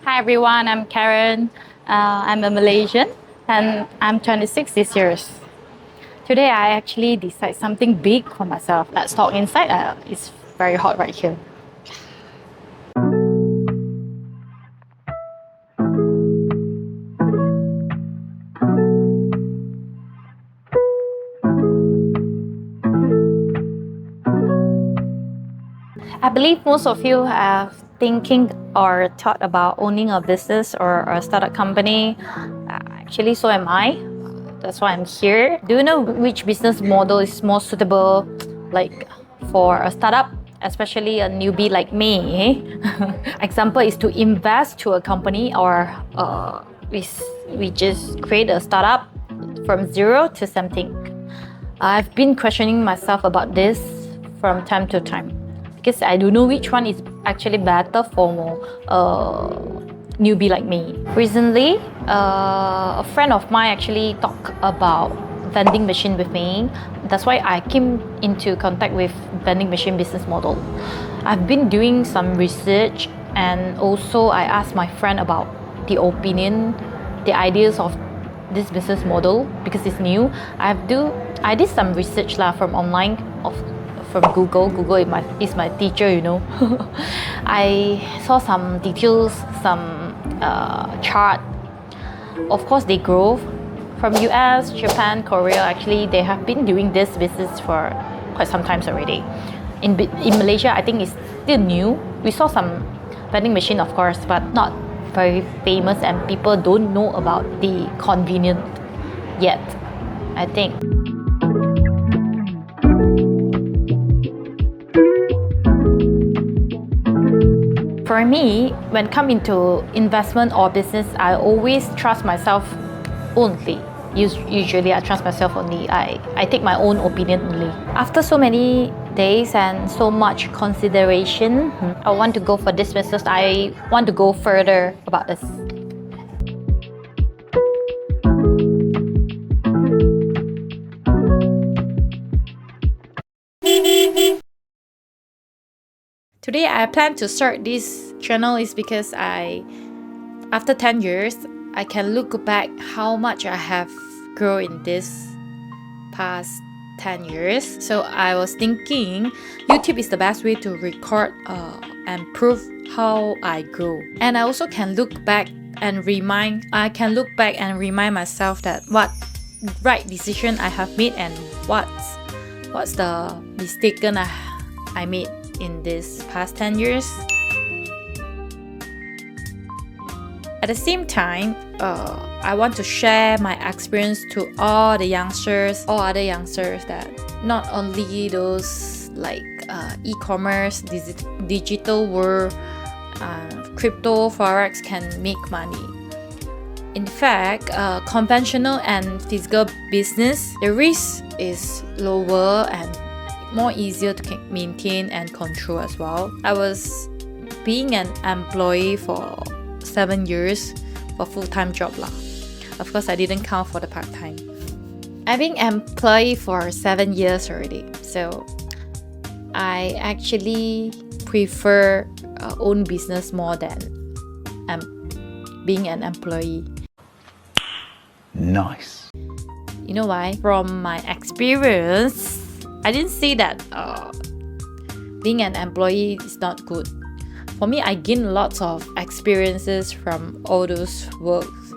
Hi everyone, I'm Karen. I'm a Malaysian and I'm 26 this year. Today I actually decide something big for myself. Let's talk inside. It's very hot right here. I believe most of you have thinking or thought about owning a business or a startup company. Actually, so am I. That's why I'm here. Do you know which business model is more suitable, like for a startup, especially a newbie like me? Example is to invest to a company or we just create a startup from zero to something. I've been questioning myself about this from time to time because I don't know which one is actually better for newbie like me. Recently, a friend of mine actually talked about vending machine with me. That's why I came into contact with vending machine business model. I've been doing some research and also I asked my friend about the opinion, the ideas of this business model because it's new. I did some research from online from Google. Google is my teacher, you know. I saw some details, some chart. Of course, they grow from US, Japan, Korea. Actually, they have been doing this business for quite some times already. In Malaysia, I think it's still new. We saw some vending machine, of course, but not very famous, and people don't know about the convenient yet, I think. For me, when come into investment or business, I always trust myself only. Usually, I trust myself only. I take my own opinion only. After so many days and so much consideration, I want to go for this business. I want to go further about this. Today I plan to start this channel is because after 10 years, I can look back how much I have grown in this past 10 years. So I was thinking YouTube is the best way to record and prove how I grow. And I also can look back and remind myself that what right decision I have made and what's the mistaken I made in this past 10 years. At the same time, I want to share my experience to all other youngsters that not only those like e-commerce, digital world, crypto, forex can make money. In fact, conventional and physical business, the risk is lower and more easier to maintain and control as well. I was being an employee for 7 years for full-time job lah. Of course, I didn't count for the part-time. I've been employed for 7 years already, so I actually prefer own business more than being an employee. Nice. You know why? From my experience, I didn't say that being an employee is not good. For me, I gained lots of experiences from all those works.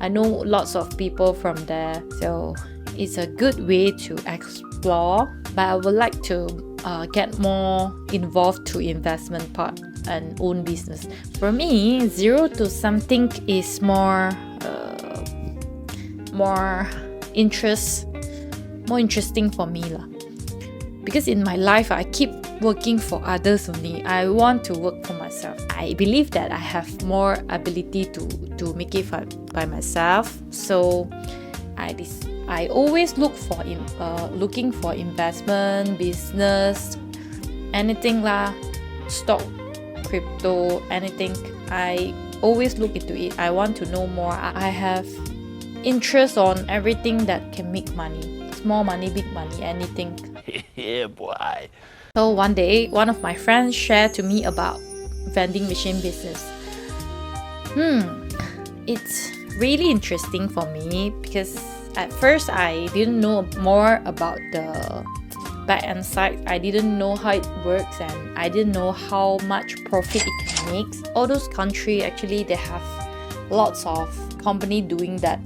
I know lots of people from there, so it's a good way to explore. But I would like to get more involved to investment part and own business. For me, zero to something is more interesting for me lah. Because in my life, I keep working for others only. I want to work for myself. I believe that I have more ability to make it by myself. So I always looking for investment, business, anything lah, stock, crypto, anything. I always look into it. I want to know more. I have interest on everything that can make money. Small money, big money, anything. Yeah, boy. So one day, one of my friends shared to me about vending machine business. It's really interesting for me because at first I didn't know more about the back end side. I didn't know how it works and I didn't know how much profit it can make. All those countries actually they have lots of company doing that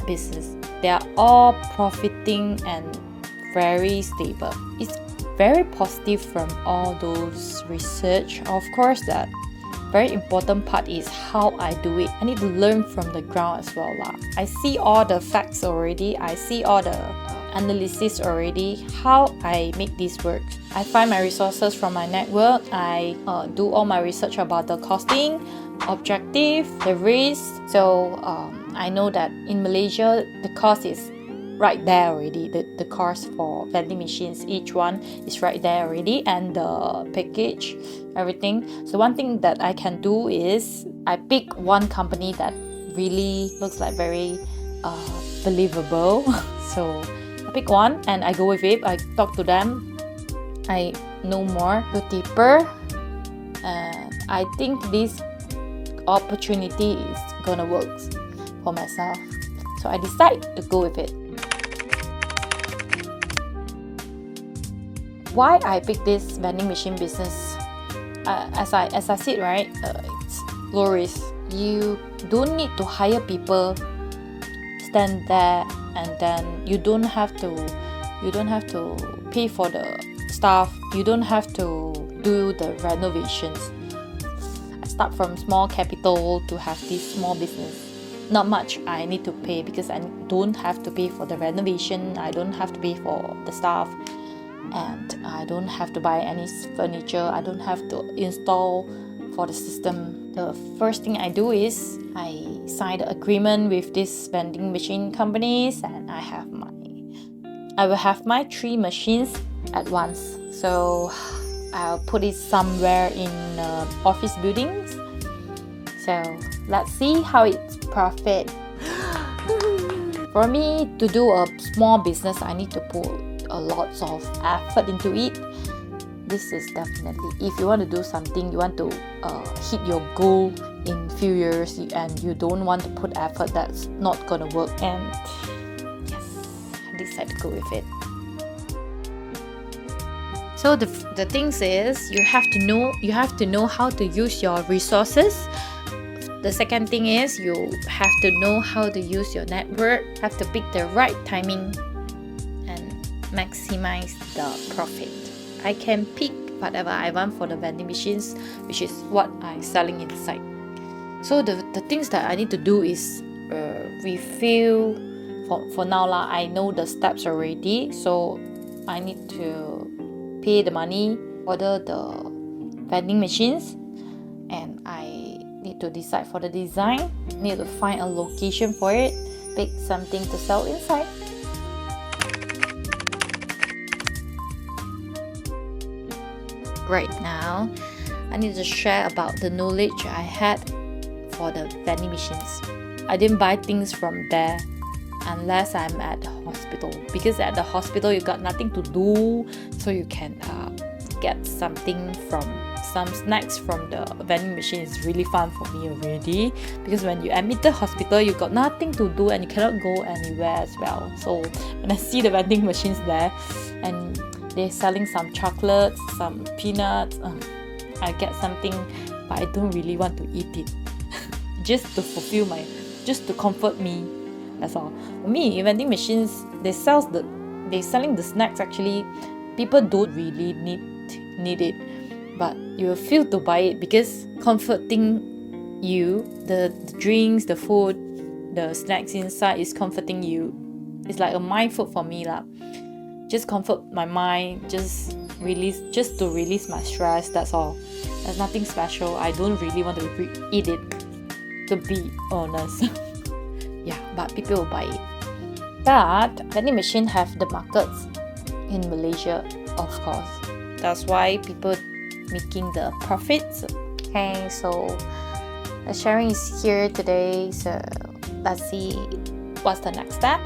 business. They are all profiting and very stable. It's very positive from all those research. Of course, that very important part is how I do it. I need to learn from the ground as well lah. I see all the facts already. I see all the analysis already. How I make this work. I find my resources from my network. I do all my research about the costing, objective, the risk. So I know that in Malaysia the cost is right there already. The cost for vending machines, each one is right there already, and the package, everything. So one thing that I can do is I pick one company that really looks like very believable. So I pick one and I go with it. I talk to them. I know more, go deeper. I think this opportunity is gonna work for myself. So I decide to go with it. Why I pick this vending machine business? As I said, right, it's low risk. You don't need to hire people, stand there, and then you don't have to pay for the staff. You don't have to do the renovations. I start from small capital to have this small business. Not much I need to pay because I don't have to pay for the renovation. I don't have to pay for the staff. And I don't have to buy any furniture. I don't have to install for the system. The first thing I do is I sign the agreement with these vending machine companies, and I will have my 3 machines at once. So I'll put it somewhere in office buildings. So let's see how it's profit. For me to do a small business, I need to put a lot of effort into it. This is definitely, if you want to do something, you want to hit your goal in few years, and you don't want to put effort, that's not gonna work. And yes, I decided to go with it. So the things is you have to know how to use your resources. The second thing is you have to know how to use your network, have to pick the right timing and maximize the profit. I can pick whatever I want for the vending machines, which is what I'm selling inside. So the things that I need to do is refill. For now lah, I know the steps already. So I need to pay the money, order the vending machines, and I need to decide for the design, need to find a location for it, pick something to sell inside. Right now, I need to share about the knowledge I had for the vending machines. I didn't buy things from there unless I'm at the hospital, because at the hospital you got nothing to do, so you can get something from some snacks from the vending machine. Is really fun for me already, because when you admit the hospital you got nothing to do and you cannot go anywhere as well. So when I see the vending machines there and they're selling some chocolates, some peanuts, I get something, but I don't really want to eat it. just to comfort me, that's all. For me, vending machines, they're selling the snacks. Actually, people don't really need it, but you will feel to buy it because comforting you, the drinks, the food, the snacks inside is comforting you. It's like a mind food for me lah. Just comfort my mind, just to release my stress, that's all. There's nothing special. I don't really want to eat it, to be honest. Yeah, but people will buy it. But vending machine have the markets in Malaysia, of course. That's why people making the profits. Okay, so the sharing is here today. So let's see what's the next step.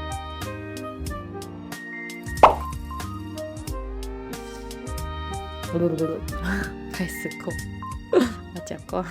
开始讲，我讲过。